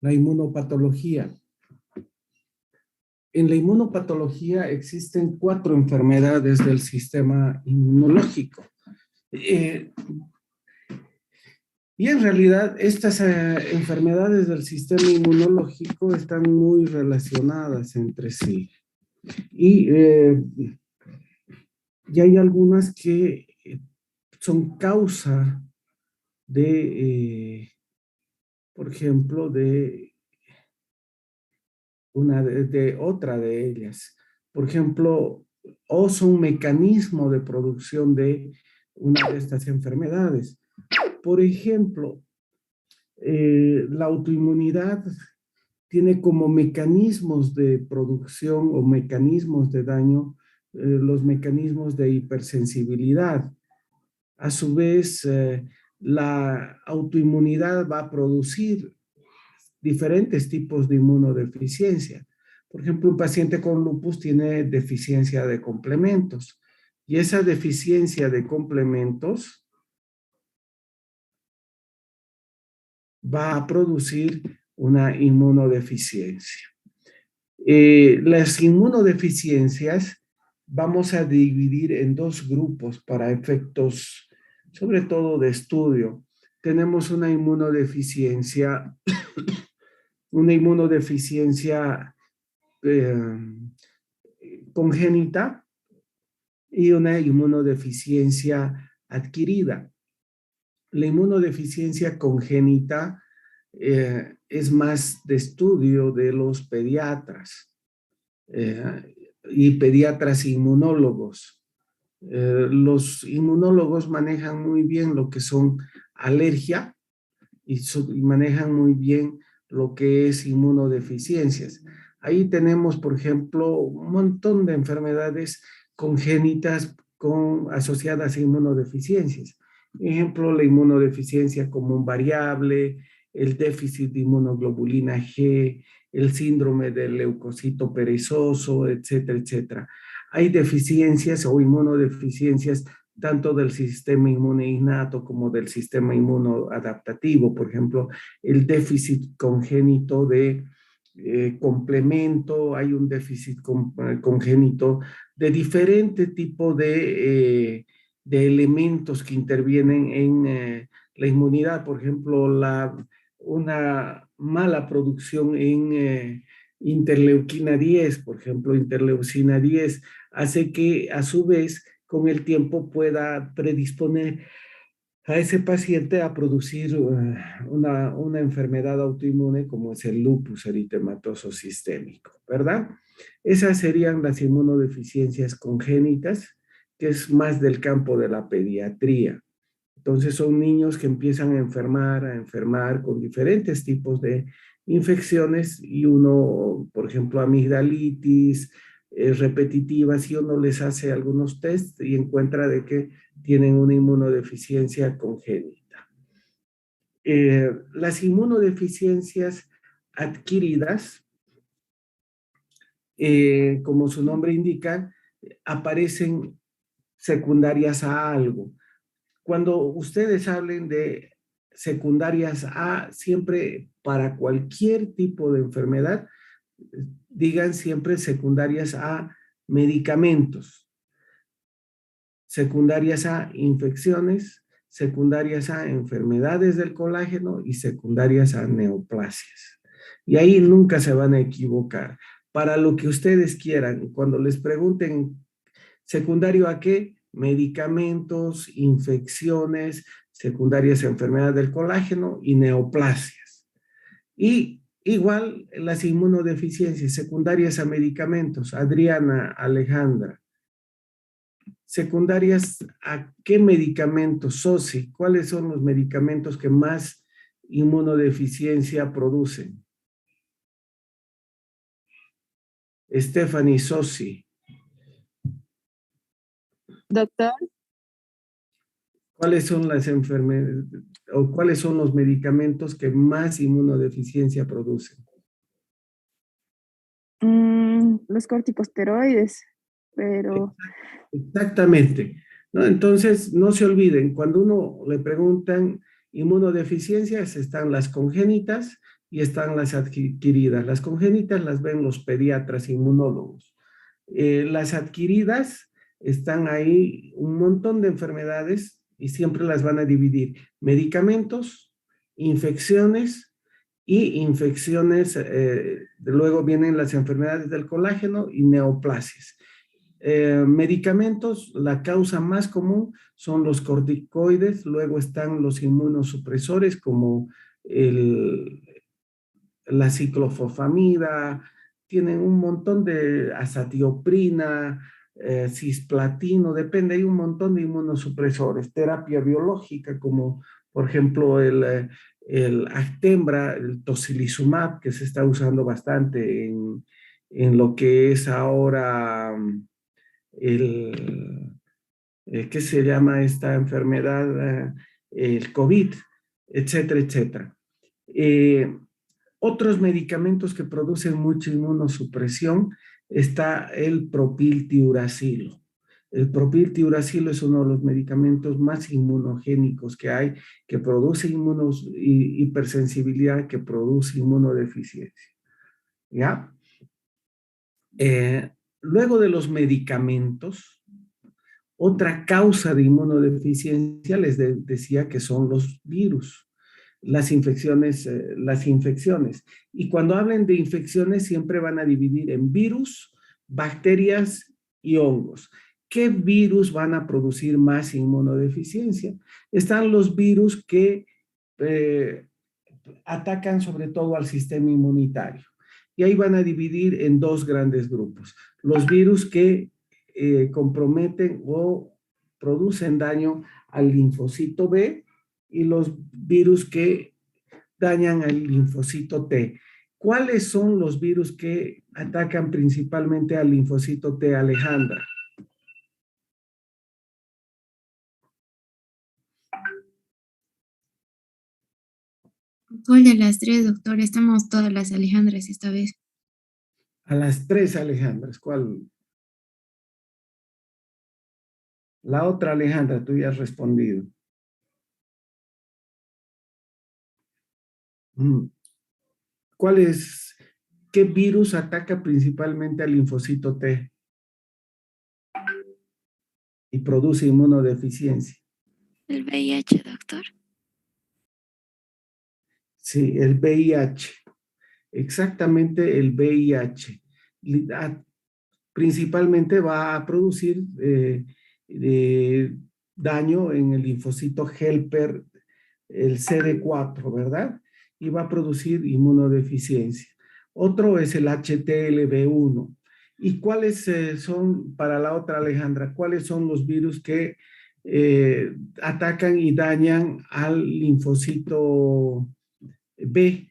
La inmunopatología. En la inmunopatología existen 4 enfermedades del sistema inmunológico. Y en realidad estas enfermedades del sistema inmunológico están muy relacionadas entre sí. Y hay algunas que son causa de, por ejemplo, de otra de ellas. Por ejemplo, o son mecanismo de producción de una de estas enfermedades. Por ejemplo, la autoinmunidad tiene como mecanismos de producción o mecanismos de daño los mecanismos de hipersensibilidad. A su vez, la autoinmunidad va a producir diferentes tipos de inmunodeficiencia. Por ejemplo, un paciente con lupus tiene deficiencia de complementos y esa deficiencia de complementos va a producir una inmunodeficiencia. Las inmunodeficiencias vamos a dividir en 2 grupos para efectos, sobre todo de estudio. Tenemos una inmunodeficiencia congénita y una inmunodeficiencia adquirida. La inmunodeficiencia congénita es más de estudio de los pediatras y pediatras inmunólogos. Los inmunólogos manejan muy bien lo que son alergia y manejan muy bien lo que es inmunodeficiencias. Ahí tenemos, por ejemplo, un montón de enfermedades congénitas asociadas a inmunodeficiencias. Ejemplo, la inmunodeficiencia común variable, el déficit de inmunoglobulina G, el síndrome del leucocito perezoso, etcétera, etcétera. Hay deficiencias o inmunodeficiencias tanto del sistema inmune innato como del sistema inmunoadaptativo. Por ejemplo, el déficit congénito de complemento, hay un déficit congénito de diferente tipo de elementos que intervienen en la inmunidad. Por ejemplo, una mala producción en interleuquina 10, por ejemplo, interleucina 10, hace que a su vez con el tiempo pueda predisponer a ese paciente a producir una enfermedad autoinmune como es el lupus eritematoso sistémico, ¿verdad? Esas serían las inmunodeficiencias congénitas, que es más del campo de la pediatría. Entonces son niños que empiezan a enfermar con diferentes tipos de infecciones y uno, por ejemplo, amigdalitis repetitivas, y uno les hace algunos tests y encuentra de que tienen una inmunodeficiencia congénita. Las inmunodeficiencias adquiridas, como su nombre indica, aparecen secundarias a algo. Cuando ustedes hablen de secundarias a, siempre para cualquier tipo de enfermedad, digan siempre secundarias a medicamentos, secundarias a infecciones, secundarias a enfermedades del colágeno y secundarias a neoplasias. Y ahí nunca se van a equivocar. Para lo que ustedes quieran, cuando les pregunten secundario a qué, medicamentos, infecciones, secundarias a enfermedades del colágeno y neoplasias. Y igual las inmunodeficiencias secundarias a medicamentos, Adriana, Alejandra. Secundarias a qué medicamentos, Sosi, ¿cuáles son los medicamentos que más inmunodeficiencia producen? Stephanie, Sosi. Doctor, ¿Cuáles son las enfermedades o cuáles son los medicamentos que más inmunodeficiencia producen? los corticosteroides. pero Exactamente, ¿no? Entonces, no se olviden, cuando uno le preguntan inmunodeficiencias, están las congénitas y están las adquiridas. Las congénitas las ven los pediatras inmunólogos. Las adquiridas están ahí un montón de enfermedades y siempre las van a dividir. Medicamentos, infecciones y infecciones, luego vienen las enfermedades del colágeno y neoplasias. Medicamentos, la causa más común son los corticoides, luego están los inmunosupresores como el, la ciclofosfamida, tienen un montón de azatioprina, cisplatino, depende, hay un montón de inmunosupresores, terapia biológica como por ejemplo el Actembra, el tocilizumab, que se está usando bastante en lo que es ahora el, ¿qué se llama esta enfermedad? El COVID, etcétera, etcétera. Eh, Otros medicamentos que producen mucha inmunosupresión está el propiltiuracilo. El propiltiuracilo es uno de los medicamentos más inmunogénicos que hay, que produce hipersensibilidad, que produce inmunodeficiencia. ¿Ya? Eh, Luego de los medicamentos, otra causa de inmunodeficiencia les decía que son los virus, las infecciones, las infecciones. Y cuando hablen de infecciones siempre van a dividir en virus, bacterias y hongos. ¿Qué virus van a producir más inmunodeficiencia? Están los virus que eh, atacan sobre todo al sistema inmunitario. Y ahí van a dividir en dos grandes grupos. Los virus que comprometen o producen daño al linfocito B y los virus que dañan al linfocito T. ¿Cuáles son los virus que atacan principalmente al linfocito T, Alejandra? ¿Cuál de las tres, doctor? Estamos todas las Alejandras esta vez. A las tres, Alejandra. ¿Cuál? La otra, Alejandra, tú ya has respondido. Mm. ¿Cuál es, qué virus ataca principalmente al linfocito T y produce inmunodeficiencia? El VIH, doctor. Sí, el VIH. Exactamente el VIH. Principalmente va a producir daño en el linfocito helper, el CD4, ¿verdad? Y va a producir inmunodeficiencia. Otro es el HTLV1. ¿Y cuáles son, para la otra Alejandra, cuáles son los virus que atacan y dañan al linfocito B?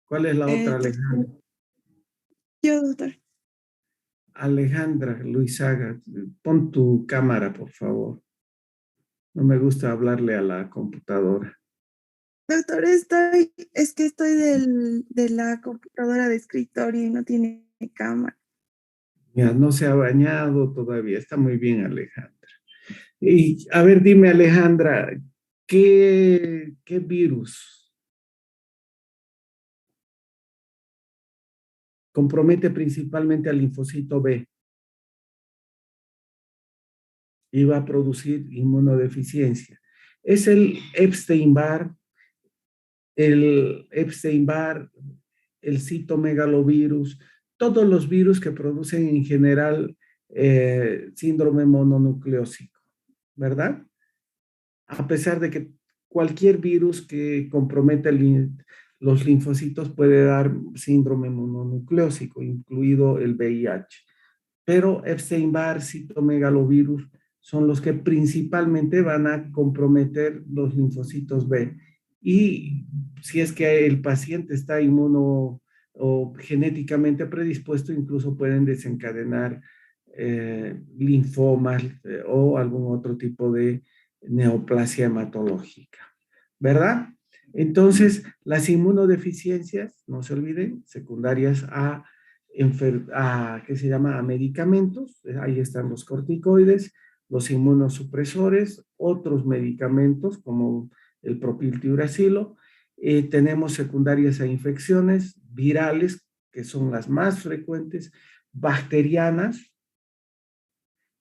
¿Cuál es la otra, Alejandra? yo, doctor. Alejandra Luisaga, pon tu cámara, por favor. No me gusta hablarle a la computadora. Doctor, es que estoy de la computadora de escritorio y no tiene cámara. Ya, no se ha bañado todavía. Está muy bien, Alejandra. Y a ver, dime, Alejandra, ¿qué virus compromete principalmente al linfocito B y va a producir inmunodeficiencia? Es el Epstein-Barr, el citomegalovirus, todos los virus que producen en general síndrome mononucleósico, ¿verdad? A pesar de que cualquier virus que comprometa los linfocitos puede dar síndrome mononucleósico, incluido el VIH. Pero Epstein-Barr, citomegalovirus, son los que principalmente van a comprometer los linfocitos B. Y si es que el paciente está inmuno o genéticamente predispuesto, incluso pueden desencadenar linfomas o algún otro tipo de neoplasia hematológica, ¿verdad? Entonces, las inmunodeficiencias, no se olviden, secundarias ¿qué se llama? A medicamentos, ahí están los corticoides, los inmunosupresores, otros medicamentos como el propiltiuracilo. Tenemos secundarias a infecciones virales, que son las más frecuentes, bacterianas,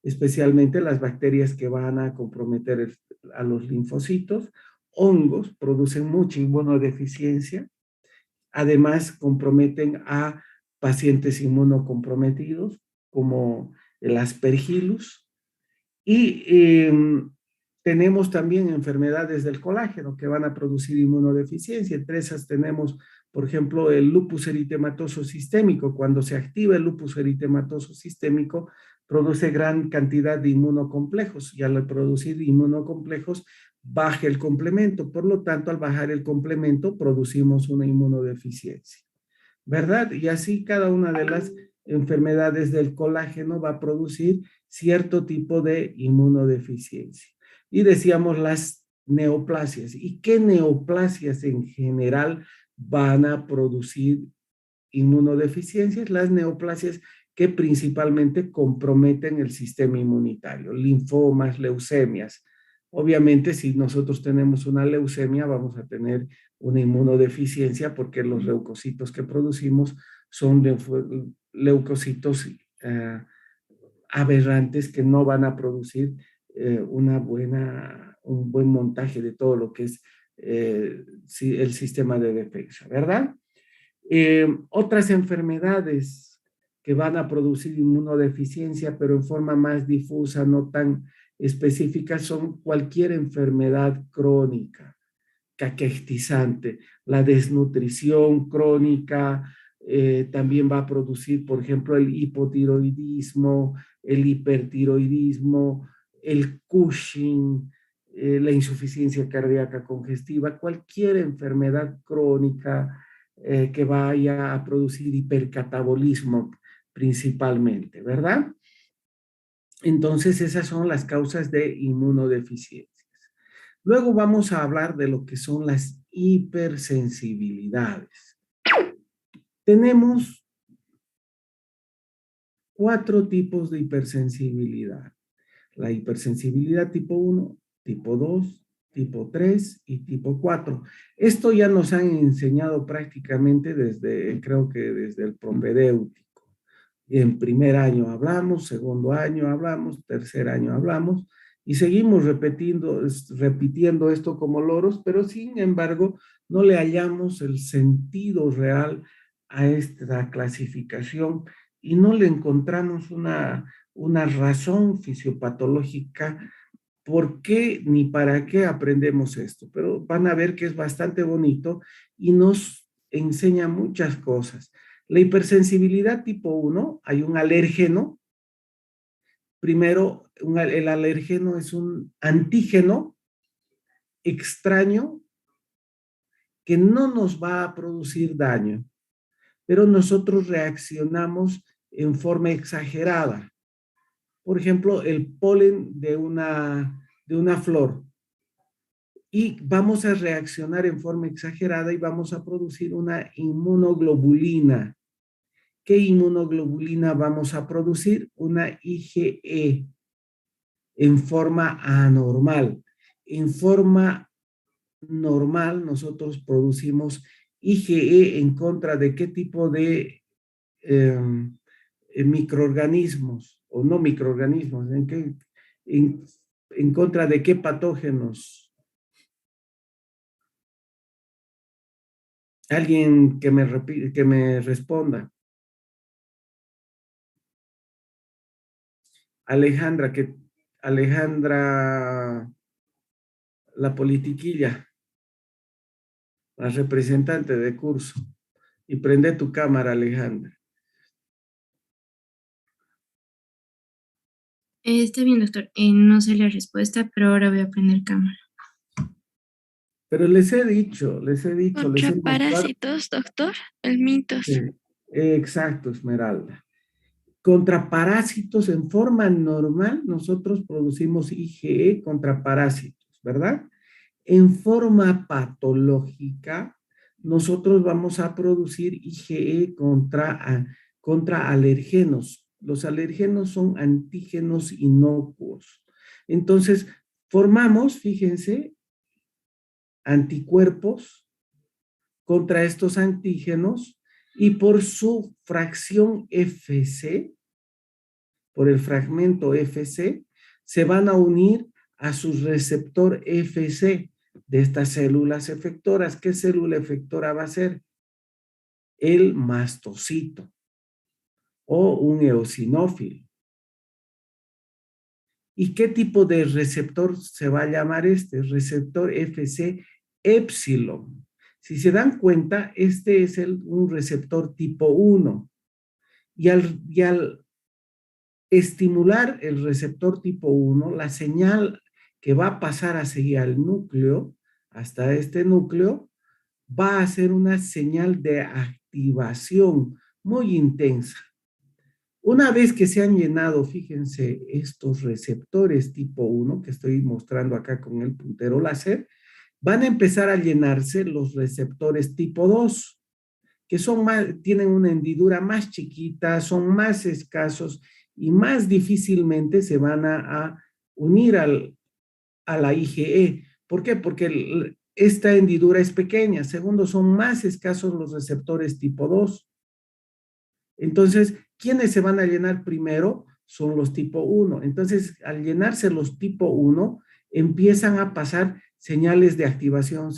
especialmente las bacterias que van a comprometer a los linfocitos. Hongos producen mucha inmunodeficiencia, además comprometen a pacientes inmunocomprometidos como el Aspergillus. Y tenemos también enfermedades del colágeno que van a producir inmunodeficiencia. Entre esas tenemos, por ejemplo, el lupus eritematoso sistémico. Cuando se activa el lupus eritematoso sistémico, produce gran cantidad de inmunocomplejos, y al producir inmunocomplejos, baja el complemento. Por lo tanto, al bajar el complemento, producimos una inmunodeficiencia, ¿verdad? Y así cada una de las enfermedades del colágeno va a producir cierto tipo de inmunodeficiencia. Y decíamos las neoplasias. ¿Y qué neoplasias en general van a producir inmunodeficiencias? Las neoplasias que principalmente comprometen el sistema inmunitario, linfomas, leucemias. Obviamente, si nosotros tenemos una leucemia, vamos a tener una inmunodeficiencia porque los leucocitos que producimos son leucocitos aberrantes que no van a producir un buen montaje de todo lo que es el sistema de defensa, ¿verdad? Otras enfermedades que van a producir inmunodeficiencia, pero en forma más difusa, no tan específica, son cualquier enfermedad crónica, caquextizante. La desnutrición crónica también va a producir, por ejemplo, el hipotiroidismo, el hipertiroidismo, el Cushing, la insuficiencia cardíaca congestiva, cualquier enfermedad crónica que vaya a producir hipercatabolismo principalmente, ¿verdad? Entonces, esas son las causas de inmunodeficiencias. Luego vamos a hablar de lo que son las hipersensibilidades. Tenemos 4 tipos de hipersensibilidad. La hipersensibilidad tipo 1, tipo 2, tipo 3 y tipo 4. Esto ya nos han enseñado prácticamente creo que desde el propedéutico. En primer año hablamos, segundo año hablamos, tercer año hablamos, y seguimos repitiendo esto como loros, pero sin embargo no le hallamos el sentido real a esta clasificación y no le encontramos una razón fisiopatológica por qué ni para qué aprendemos esto, pero van a ver que es bastante bonito y nos enseña muchas cosas. La hipersensibilidad tipo 1, hay un alérgeno. Primero, el alérgeno es un antígeno extraño que no nos va a producir daño, pero nosotros reaccionamos en forma exagerada. Por ejemplo, el polen de una flor. Y vamos a reaccionar en forma exagerada y vamos a producir una inmunoglobulina. ¿Qué inmunoglobulina vamos a producir? Una IgE en forma anormal. En forma normal, nosotros producimos IgE en contra de qué tipo de microorganismos o no microorganismos, en contra de qué patógenos. Alguien que me responda. Alejandra, la politiquilla, la representante de curso. Y prende tu cámara, Alejandra. Está bien, doctor. No sé la respuesta, pero ahora voy a prender cámara. Pero les he dicho. Contra parásitos, doctor, el mitos. Sí, exacto, Esmeralda. Contra parásitos en forma normal, nosotros producimos IgE contra parásitos, ¿verdad? En forma patológica, nosotros vamos a producir IgE contra alergenos. Los alergenos son antígenos inocuos. Entonces, formamos, fíjense, anticuerpos contra estos antígenos y por su fracción FC, por el fragmento FC, se van a unir a su receptor FC de estas células efectoras. ¿Qué célula efectora va a ser? El mastocito o un eosinófilo. ¿Y qué tipo de receptor se va a llamar este? Receptor FC epsilon. Si se dan cuenta, este es un receptor tipo 1. Y al estimular el receptor tipo 1, la señal que va a pasar hacia el núcleo, hasta este núcleo, va a ser una señal de activación muy intensa. Una vez que se han llenado, fíjense, estos receptores tipo 1, que estoy mostrando acá con el puntero láser, van a empezar a llenarse los receptores tipo 2, que tienen una hendidura más chiquita, son más escasos y más difícilmente se van a unir a la IgE. ¿Por qué? Porque esta hendidura es pequeña. Segundo, son más escasos los receptores tipo 2. Entonces, ¿quiénes se van a llenar primero? Son los tipo 1. Entonces, al llenarse los tipo 1, empiezan a pasar señales de activación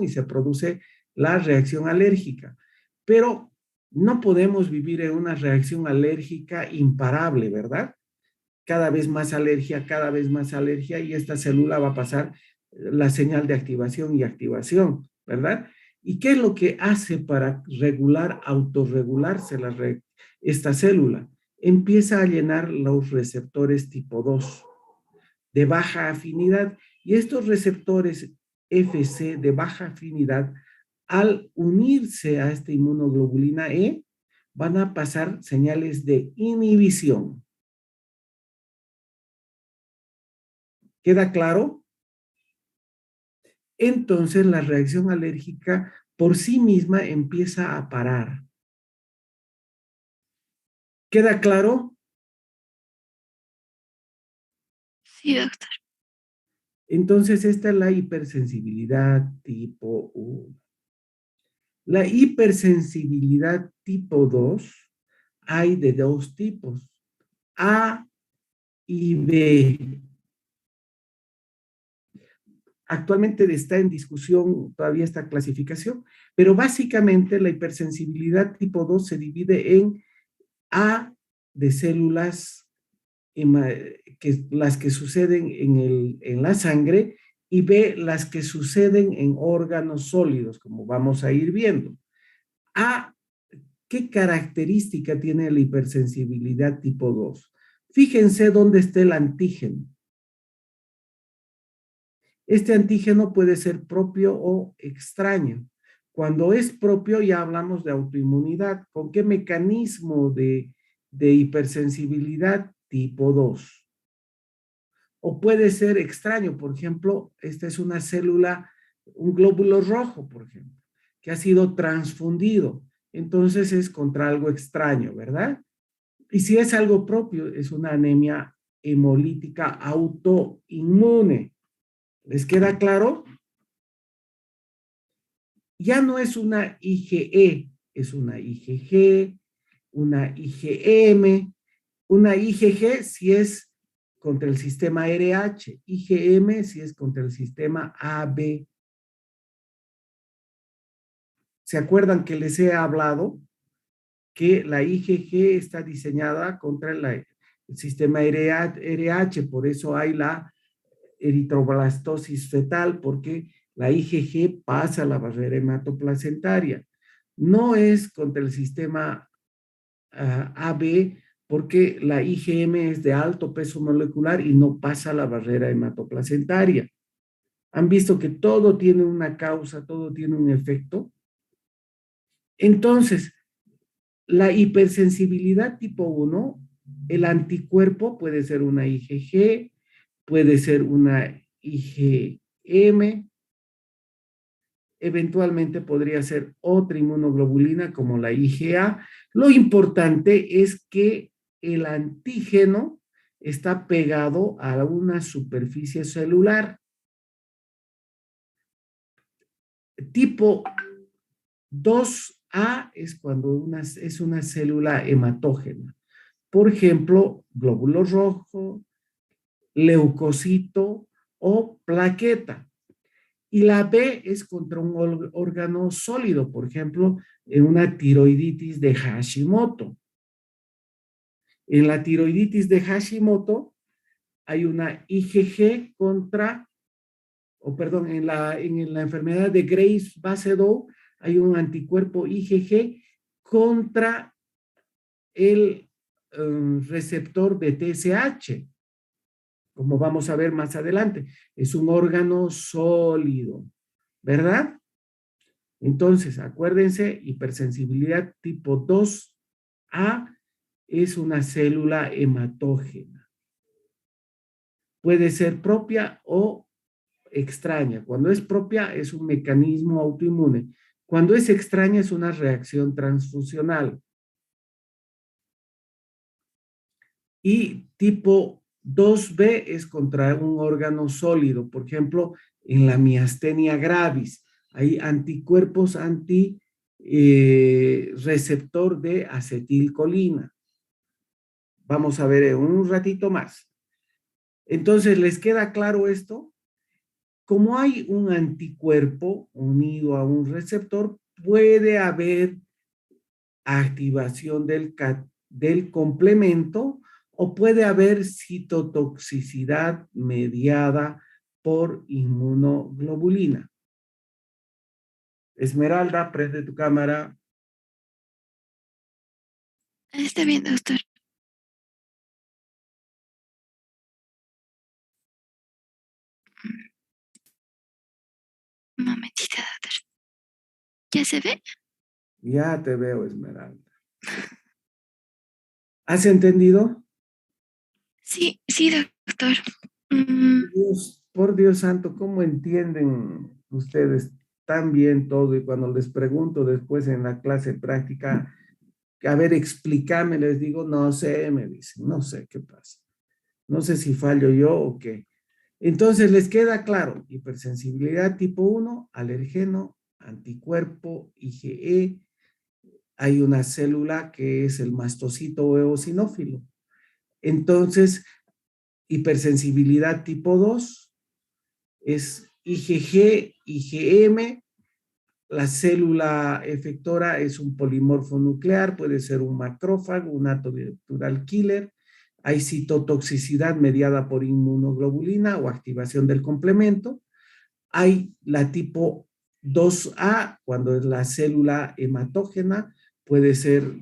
y se produce la reacción alérgica. Pero no podemos vivir en una reacción alérgica imparable, ¿verdad? Cada vez más alergia, y esta célula va a pasar la señal de activación, ¿verdad? ¿Y qué es lo que hace para autorregularse esta célula? Empieza a llenar los receptores tipo 2 de baja afinidad, y estos receptores FC de baja afinidad, al unirse a esta inmunoglobulina E, van a pasar señales de inhibición. ¿Queda claro? Entonces la reacción alérgica por sí misma empieza a parar. ¿Queda claro? Sí, doctor. Entonces esta es la hipersensibilidad tipo 1. La hipersensibilidad tipo 2 hay de dos tipos, A y B. Actualmente está en discusión todavía esta clasificación, pero básicamente la hipersensibilidad tipo 2 se divide en A de células, las que suceden en la sangre, y B, las que suceden en órganos sólidos, como vamos a ir viendo. A, ¿qué característica tiene la hipersensibilidad tipo 2? Fíjense dónde está el antígeno. Este antígeno puede ser propio o extraño. Cuando es propio ya hablamos de autoinmunidad. ¿Con qué mecanismo de hipersensibilidad? Tipo 2. O puede ser extraño, por ejemplo, esta es una célula, un glóbulo rojo, por ejemplo, que ha sido transfundido. Entonces es contra algo extraño, ¿verdad? Y si es algo propio, es una anemia hemolítica autoinmune. ¿Les queda claro? Ya no es una IgE, es una IgG, una IgM, una IgG si es contra el sistema RH, IgM si es contra el sistema AB. ¿Se acuerdan que les he hablado que la IgG está diseñada contra el sistema RH? Por eso hay la eritroblastosis fetal, porque la IgG pasa la barrera hematoplacentaria. No es contra el sistema AB, porque la IgM es de alto peso molecular y no pasa la barrera hematoplacentaria. Han visto que todo tiene una causa, todo tiene un efecto. Entonces, la hipersensibilidad tipo 1, el anticuerpo puede ser una IgG, puede ser una IgM, IgM, eventualmente podría ser otra inmunoglobulina como la IgA. Lo importante es que el antígeno está pegado a una superficie celular. Tipo 2A es cuando es una célula hematógena. Por ejemplo, glóbulo rojo, leucocito o plaqueta. Y la B es contra un órgano sólido, por ejemplo, en una tiroiditis de Hashimoto. En la tiroiditis de Hashimoto hay una IgG contra, o perdón, en la enfermedad de Graves-Basedow hay un anticuerpo IgG contra el receptor de TSH, como vamos a ver más adelante. Es un órgano sólido, ¿verdad? Entonces, acuérdense, hipersensibilidad tipo 2A es una célula hematógena. Puede ser propia o extraña. Cuando es propia es un mecanismo autoinmune. Cuando es extraña es una reacción transfusional. Y tipo 2B es contra un órgano sólido. Por ejemplo, en la miastenia gravis hay anticuerpos anti receptor de acetilcolina. Vamos a ver en un ratito más. Entonces, ¿les queda claro esto? Como hay un anticuerpo unido a un receptor, puede haber activación del complemento o puede haber citotoxicidad mediada por inmunoglobulina. Esmeralda, prende tu cámara. Está bien, doctor. Un momentito, doctor. ¿Ya se ve? Ya te veo, Esmeralda. ¿Has entendido? Sí, sí, doctor. Por Dios santo, ¿cómo entienden ustedes tan bien todo? Y cuando les pregunto después en la clase práctica, a ver, explícame, les digo, no sé, me dicen, no sé qué pasa. No sé si fallo yo o qué. Entonces, les queda claro, hipersensibilidad tipo 1, alergeno, anticuerpo, IgE, hay una célula que es el mastocito o eosinófilo. Entonces, hipersensibilidad tipo 2 es IgG, IgM, la célula efectora es un polimorfo nuclear, puede ser un macrófago, un natural killer, hay citotoxicidad mediada por inmunoglobulina o activación del complemento, hay la tipo 2A, cuando es la célula hematógena, puede ser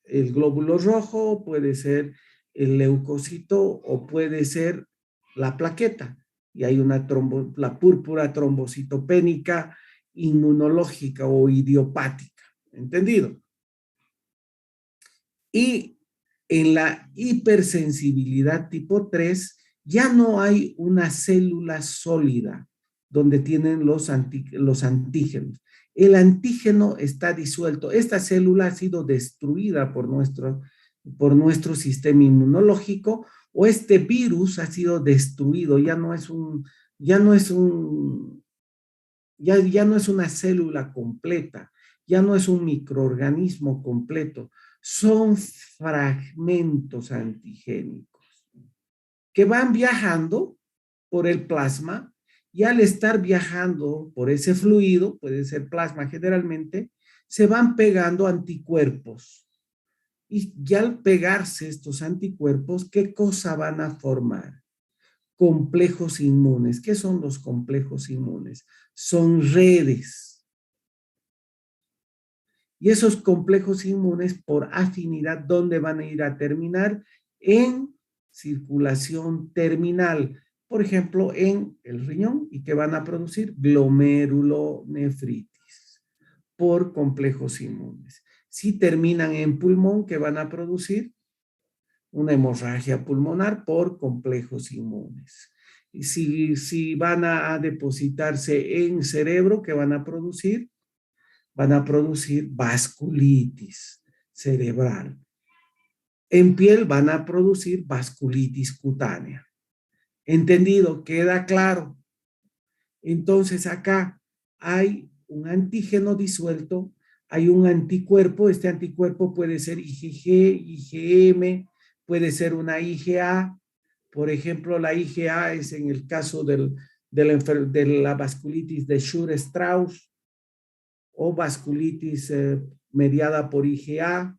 el glóbulo rojo, puede ser el leucocito o puede ser la plaqueta. Y hay la púrpura trombocitopénica inmunológica o idiopática. ¿Entendido? Y en la hipersensibilidad tipo 3 ya no hay una célula sólida donde tienen los antígenos. El antígeno está disuelto. Esta célula ha sido destruida por nuestro sistema inmunológico o este virus ha sido destruido. Ya no es una célula completa, ya no es un microorganismo completo, son fragmentos antigénicos que van viajando por el plasma y al estar viajando por ese fluido, puede ser plasma generalmente, se van pegando anticuerpos. Y al pegarse estos anticuerpos, ¿qué cosa van a formar? Complejos inmunes. ¿Qué son los complejos inmunes? Son redes. Y esos complejos inmunes, por afinidad, ¿dónde van a ir a terminar? En circulación terminal. Por ejemplo, en el riñón. ¿Y qué van a producir? Glomerulonefritis por complejos inmunes. Si terminan en pulmón, ¿qué van a producir? Una hemorragia pulmonar por complejos inmunes. Si van a depositarse en cerebro, ¿qué van a producir? Van a producir vasculitis cerebral. En piel van a producir vasculitis cutánea. ¿Entendido? ¿Queda claro? Entonces acá hay un antígeno disuelto, hay un anticuerpo, este anticuerpo puede ser IgG, IgM, puede ser una IgA, por ejemplo, la IgA es en el caso de la vasculitis de Schur-Strauss o vasculitis mediada por IgA,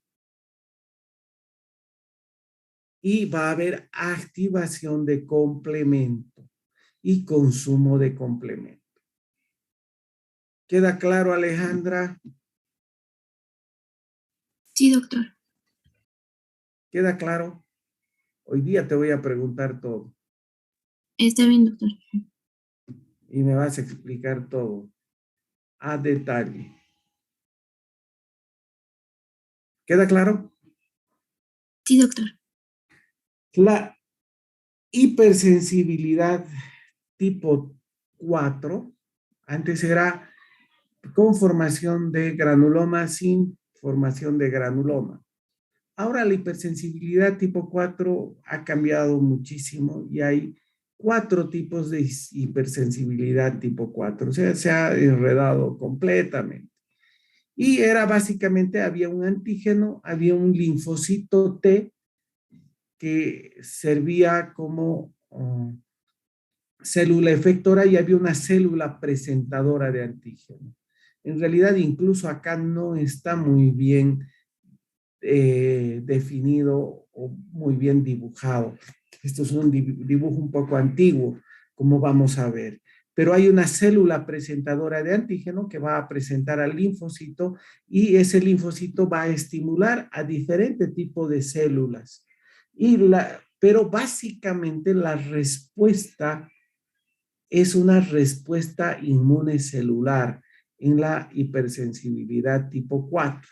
y va a haber activación de complemento y consumo de complemento. ¿Queda claro, Alejandra? Sí, doctor. ¿Queda claro? Hoy día te voy a preguntar todo Está bien, doctor. y me vas a explicar todo a detalle. ¿Queda claro? Sí, doctor. La hipersensibilidad tipo 4, antes era con formación de granuloma sin formación de granuloma. Ahora la hipersensibilidad tipo 4 ha cambiado muchísimo y hay 4 tipos de hipersensibilidad tipo 4. O sea, se ha enredado completamente. Y era básicamente, había un antígeno, había un linfocito T que servía como célula efectora y había una célula presentadora de antígeno. En realidad, incluso acá no está muy bien definido o muy bien dibujado. Esto es un dibujo un poco antiguo, como vamos a ver. Pero hay una célula presentadora de antígeno que va a presentar al linfocito y ese linfocito va a estimular a diferentes tipos de células. Pero básicamente la respuesta es una respuesta inmune celular en la hipersensibilidad tipo 4.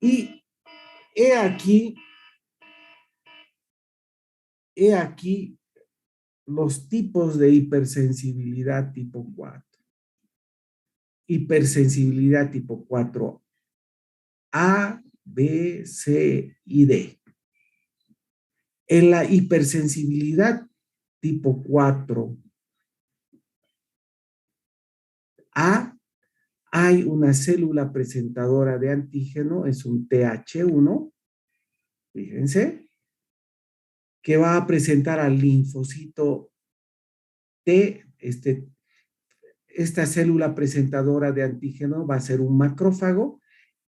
Y he aquí, he aquí los tipos de hipersensibilidad tipo 4. Hipersensibilidad tipo 4 A, B, C y D. En la hipersensibilidad tipo 4 A hay una célula presentadora de antígeno, es un TH1, fíjense, que va a presentar al linfocito T, esta célula presentadora de antígeno va a ser un macrófago.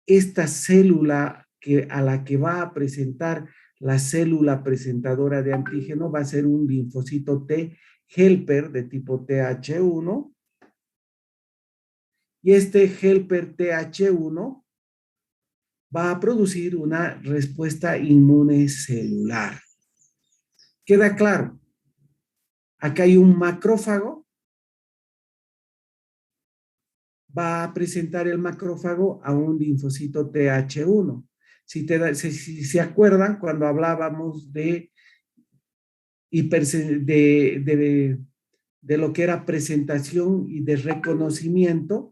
Esta célula a la que va a presentar la célula presentadora de antígeno va a ser un linfocito T helper de tipo TH1. Y este helper TH1 va a producir una respuesta inmune celular. ¿Queda claro? Acá hay un macrófago, va a presentar el macrófago a un linfocito TH1. Si se acuerdan, cuando hablábamos de lo que era presentación y de reconocimiento,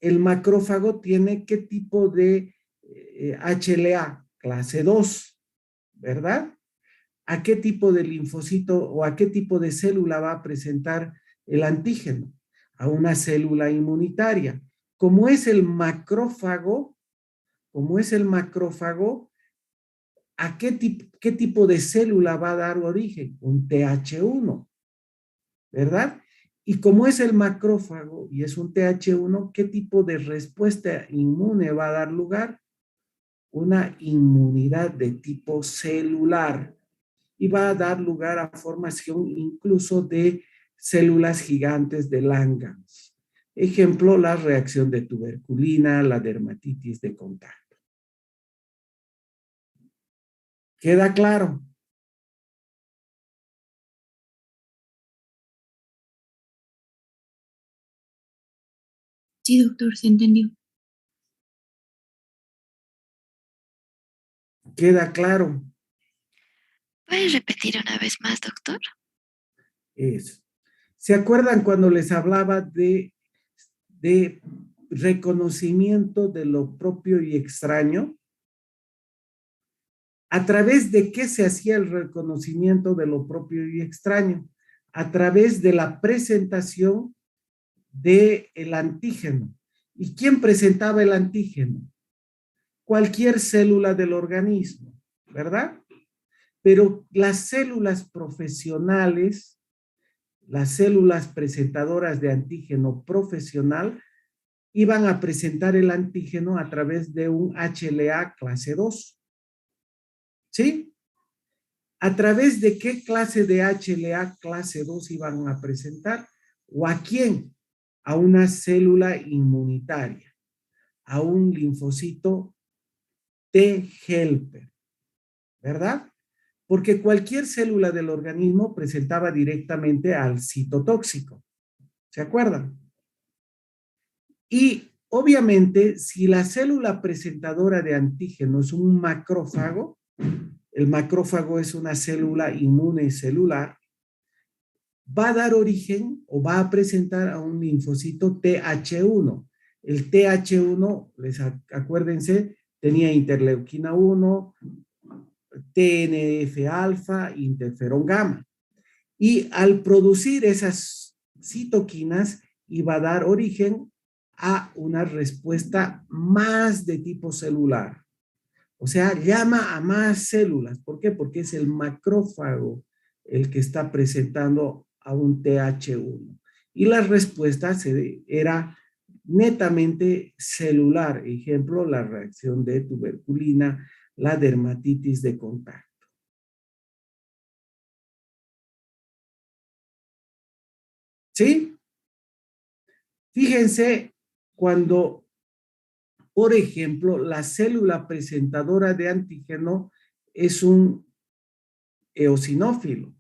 el macrófago tiene qué tipo de HLA, clase 2, ¿verdad? ¿A qué tipo de linfocito o a qué tipo de célula va a presentar el antígeno? A una célula inmunitaria. Como es el macrófago, ¿a qué tipo de célula va a dar origen? Un TH1, ¿verdad? Y como es el macrófago y es un TH1, ¿qué tipo de respuesta inmune va a dar lugar? Una inmunidad de tipo celular. Y va a dar lugar a formación incluso de células gigantes de Langerhans. Ejemplo, la reacción de tuberculina, la dermatitis de contacto. ¿Queda claro? Sí, doctor, se entendió. ¿Queda claro? ¿Puedes repetir una vez más, doctor? Eso. ¿Se acuerdan cuando les hablaba de reconocimiento de lo propio y extraño? ¿A través de qué se hacía el reconocimiento de lo propio y extraño? A través de la presentación del antígeno. ¿Y quién presentaba el antígeno? Cualquier célula del organismo, ¿verdad? Pero las células profesionales, las células presentadoras de antígeno profesional, iban a presentar el antígeno a través de un HLA clase 2. ¿Sí? ¿A través de qué clase de HLA clase 2 iban a presentar? ¿O a quién? A una célula inmunitaria, a un linfocito T helper, ¿verdad? Porque cualquier célula del organismo presentaba directamente al citotóxico. ¿Se acuerdan? Y obviamente, si la célula presentadora de antígeno es un macrófago, el macrófago es una célula inmune celular, va a dar origen o va a presentar a un linfocito TH1. El TH1, acuérdense, tenía interleuquina 1, TNF-alfa, interferón gamma. Y al producir esas citoquinas, iba a dar origen a una respuesta más de tipo celular. O sea, llama a más células. ¿Por qué? Porque es el macrófago el que está presentando a un TH1. Y la respuesta era netamente celular. Ejemplo, la reacción de tuberculina, la dermatitis de contacto. ¿Sí? Fíjense cuando, por ejemplo, la célula presentadora de antígeno es un eosinófilo.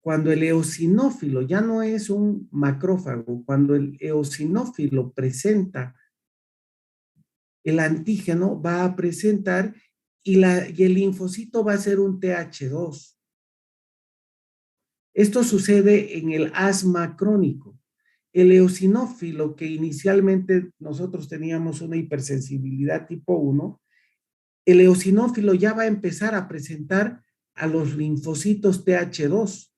Cuando el eosinófilo ya no es un macrófago, cuando el eosinófilo presenta el antígeno, va a presentar y el linfocito va a ser un TH2. Esto sucede en el asma crónico. El eosinófilo, que inicialmente nosotros teníamos una hipersensibilidad tipo 1, el eosinófilo ya va a empezar a presentar a los linfocitos TH2.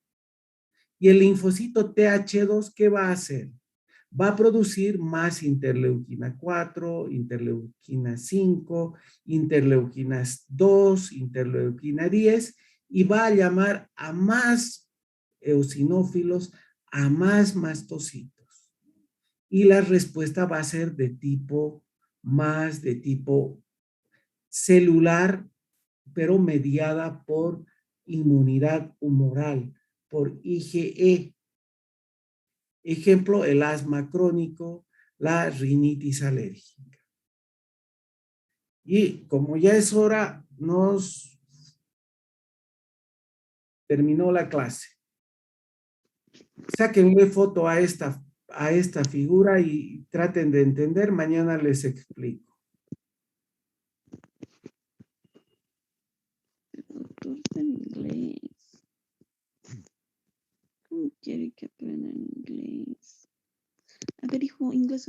Y el linfocito TH2, ¿qué va a hacer? Va a producir más interleuquina 4, interleuquina 5, interleuquinas 2, interleuquina 10, y va a llamar a más eosinófilos, a más mastocitos. Y la respuesta va a ser de tipo celular, pero mediada por inmunidad humoral, por IgE. Ejemplo, el asma crónico, la rinitis alérgica. Y como ya es hora, nos terminó la clase. Sáquenle foto a esta figura y traten de entender. Mañana les explico. Doctor en inglés. ¿Cómo quiere que aprenda inglés? A ver, hijo, inglés.